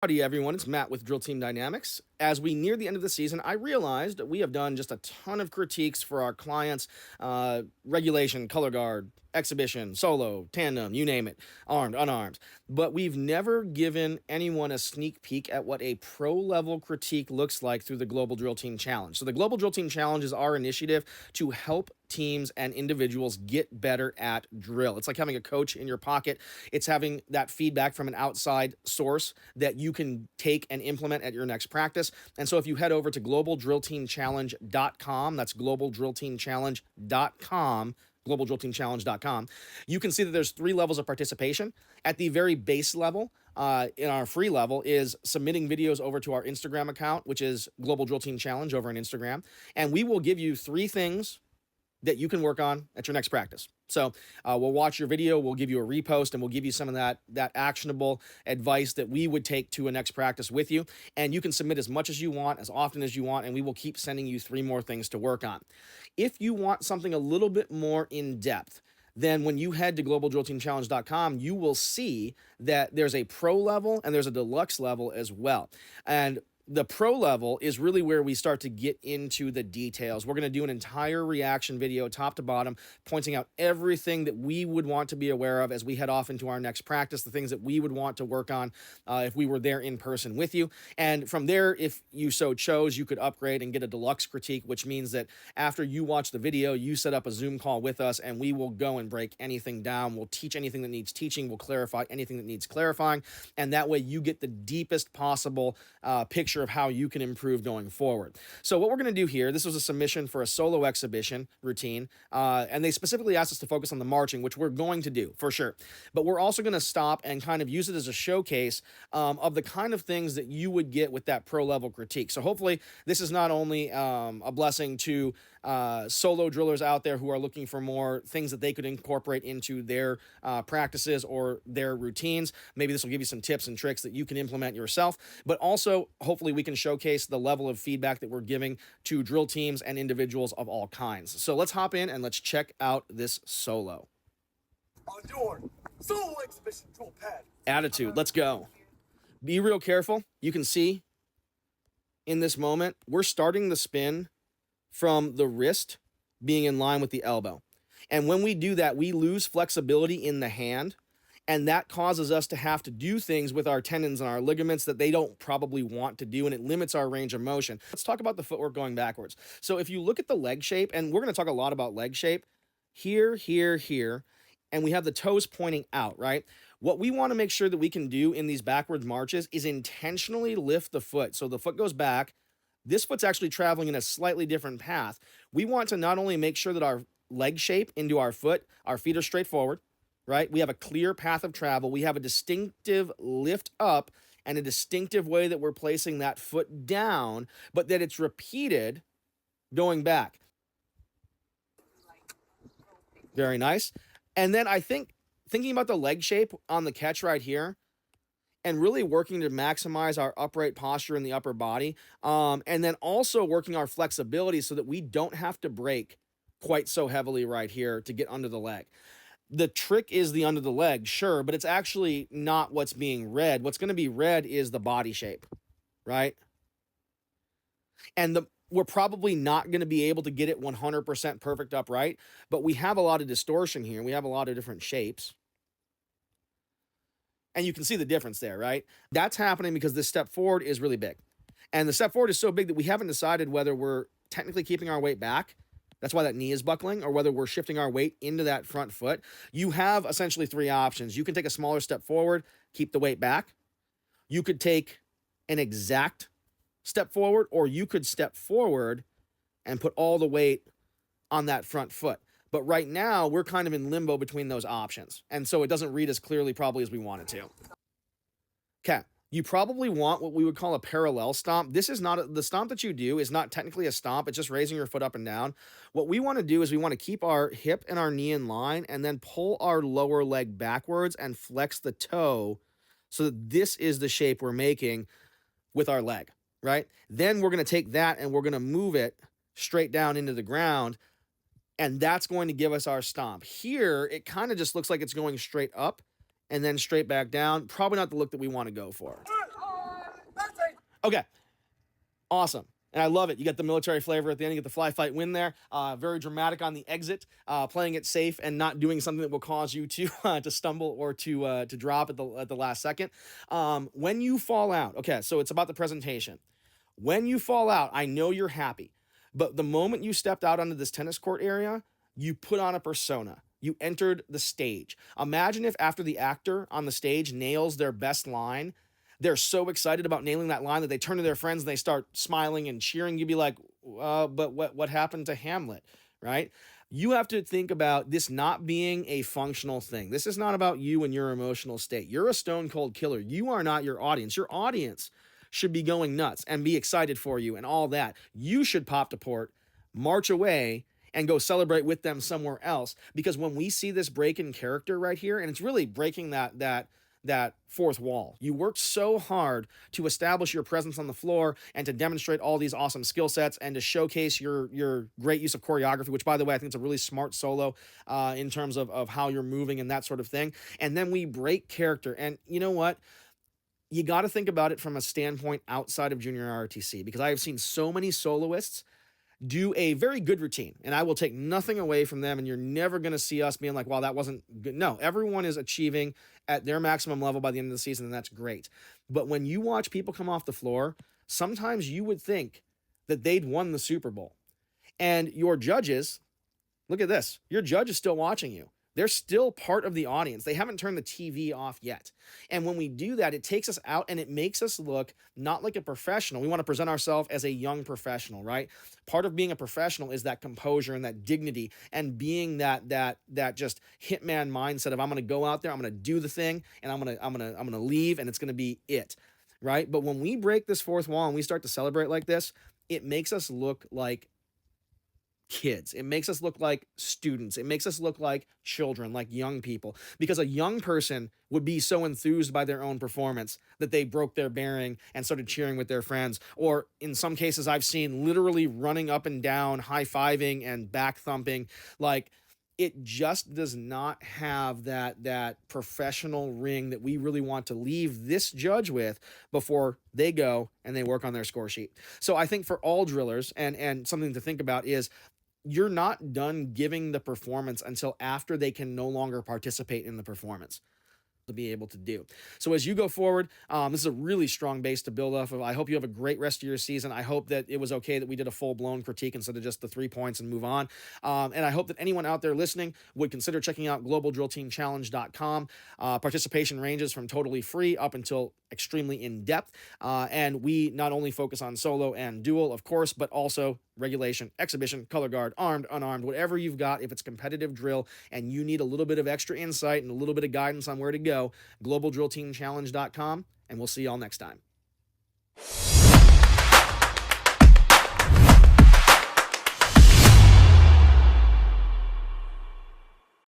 Howdy everyone, it's Matt with Drill Team Dynamics. As we near the end of the season, I realized we have done just a ton of critiques for our clients, regulation, color guard, exhibition, solo, tandem, you name it, armed, unarmed. But we've never given anyone a sneak peek at what a pro level critique looks like through the Global Drill Team Challenge. So the Global Drill Team Challenge is our initiative to help teams and individuals get better at drill. It's like having a coach in your pocket. It's having that feedback from an outside source that you can take and implement at your next practice. And so if you head over to globaldrillteamchallenge.com, that's globaldrillteamchallenge.com, globaldrillteamchallenge.com, you can see that there's 3 levels of participation. At the very base level, in our free level, is submitting videos over to our Instagram account, which is Global Drill Team Challenge over on Instagram. And we will give you 3 things that you can work on at your next practice. So we'll watch your video, we'll give you a repost, and we'll give you some of that actionable advice that we would take to a next practice with you. And you can submit as much as you want, as often as you want, and we will keep sending you 3 more things to work on. If you want something a little bit more in depth, then when you head to globaldrillteamchallenge.com, you will see that there's a pro level and there's a deluxe level as well. And the pro level is really where we start to get into the details. We're going to do an entire reaction video, top to bottom, pointing out everything that we would want to be aware of as we head off into our next practice, the things that we would want to work on if we were there in person with you. And from there, if you so chose, you could upgrade and get a deluxe critique, which means that after you watch the video, you set up a Zoom call with us and we will go and break anything down. We'll teach anything that needs teaching. We'll clarify anything that needs clarifying. And that way you get the deepest possible picture of how you can improve going forward. So what we're going to do here, this was a submission for a solo exhibition routine, and they specifically asked us to focus on the marching, which we're going to do for sure. But we're also going to stop and kind of use it as a showcase of the kind of things that you would get with that pro level critique. So hopefully this is not only a blessing to solo drillers out there who are looking for more things that they could incorporate into their practices or their routines. Maybe this will give you some tips and tricks that you can implement yourself, but also hopefully we can showcase the level of feedback that we're giving to drill teams and individuals of all kinds. So let's hop in and let's check out this solo. On your solo exhibition drill pad. Attitude, let's go. Be real careful. You can see in this moment, we're starting the spin from the wrist being in line with the elbow. And when we do that, we lose flexibility in the hand, and that causes us to have to do things with our tendons and our ligaments that they don't probably want to do, and it limits our range of motion. Let's talk about the footwork going backwards. So if you look at the leg shape, and we're going to talk a lot about leg shape, here, here, here, and we have the toes pointing out, right? What we want to make sure that we can do in these backwards marches is intentionally lift the foot. So the foot goes back. This foot's actually traveling in a slightly different path. We want to not only make sure that our leg shape into our foot, our feet are straight forward, right? We have a clear path of travel. We have a distinctive lift up and a distinctive way that we're placing that foot down, but that it's repeated going back. Very nice. And then I think thinking about the leg shape on the catch right here and really working to maximize our upright posture in the upper body, and then also working our flexibility so that we don't have to break quite so heavily right here to get under the leg. The trick is the under the leg, sure, but it's actually not what's being read. What's going to be read is the body shape, right? And we're probably not going to be able to get it 100% perfect upright, but we have a lot of distortion here. We have a lot of different shapes. And you can see the difference there, right? That's happening because this step forward is really big. And the step forward is so big that we haven't decided whether we're technically keeping our weight back. That's why that knee is buckling, or whether we're shifting our weight into that front foot. You have essentially 3 options. You can take a smaller step forward, keep the weight back. You could take an exact step forward, or you could step forward and put all the weight on that front foot. But right now, we're kind of in limbo between those options. And so it doesn't read as clearly probably as we want it to. Okay. You probably want what we would call a parallel stomp. This is not, the stomp that you do is not technically a stomp. It's just raising your foot up and down. What we want to do is we want to keep our hip and our knee in line and then pull our lower leg backwards and flex the toe so that this is the shape we're making with our leg, right? Then we're going to take that and we're going to move it straight down into the ground, and that's going to give us our stomp. Here, it kind of just looks like it's going straight up and then straight back down. Probably not the look that we want to go for. Okay, awesome. And I love it. You get the military flavor at the end. You get the fly fight win there. Very dramatic on the exit, playing it safe and not doing something that will cause you to stumble or to drop at the last second. When you fall out, okay, so it's about the presentation. When you fall out, I know you're happy, but the moment you stepped out onto this tennis court area, you put on a persona. You entered the stage. Imagine if after the actor on the stage nails their best line, they're so excited about nailing that line that they turn to their friends and they start smiling and cheering. You'd be like, but what happened to Hamlet, right? You have to think about this not being a functional thing. This is not about you and your emotional state. You're a stone cold killer. You are not your audience. Your audience should be going nuts and be excited for you and all that. You should pop to port, march away, and go celebrate with them somewhere else. Because when we see this break in character right here, and it's really breaking that fourth wall. You worked so hard to establish your presence on the floor and to demonstrate all these awesome skill sets and to showcase your great use of choreography, which, by the way, I think it's a really smart solo in terms of how you're moving and that sort of thing. And then we break character. And you know what? You got to think about it from a standpoint outside of junior ROTC, because I have seen so many soloists do a very good routine, and I will take nothing away from them, and you're never going to see us being like, wow, that wasn't good. No, everyone is achieving at their maximum level by the end of the season, and that's great. But when you watch people come off the floor, sometimes you would think that they'd won the Super Bowl. And your judges, look at this, your judge is still watching you. They're still part of the audience. They haven't turned the TV off yet. And when we do that, it takes us out and it makes us look not like a professional. We want to present ourselves as a young professional, right? Part of being a professional is that composure and that dignity and being that just hitman mindset of, I'm going to go out there, I'm going to do the thing, and I'm going to leave, and it's going to be it, right? But when we break this fourth wall and we start to celebrate like this, it makes us look like kids. It makes us look like students. It makes us look like children, like young people, because a young person would be so enthused by their own performance that they broke their bearing and started cheering with their friends. Or in some cases, I've seen literally running up and down, high-fiving and back thumping. Like, it just does not have that professional ring that we really want to leave this judge with before they go and they work on their score sheet. So I think for all drillers, and something to think about is, you're not done giving the performance until after they can no longer participate in the performance to be able to do. So as you go forward, this is a really strong base to build off of. I hope you have a great rest of your season. I hope that it was okay that we did a full-blown critique instead of just the 3 points and move on. And I hope that anyone out there listening would consider checking out globaldrillteamchallenge.com. Participation ranges from totally free up until extremely in-depth. And we not only focus on solo and dual, of course, but also regulation, exhibition, color guard, armed, unarmed, whatever you've got. If it's competitive drill and you need a little bit of extra insight and a little bit of guidance on where to go, globaldrillteamchallenge.com, and we'll see y'all next time.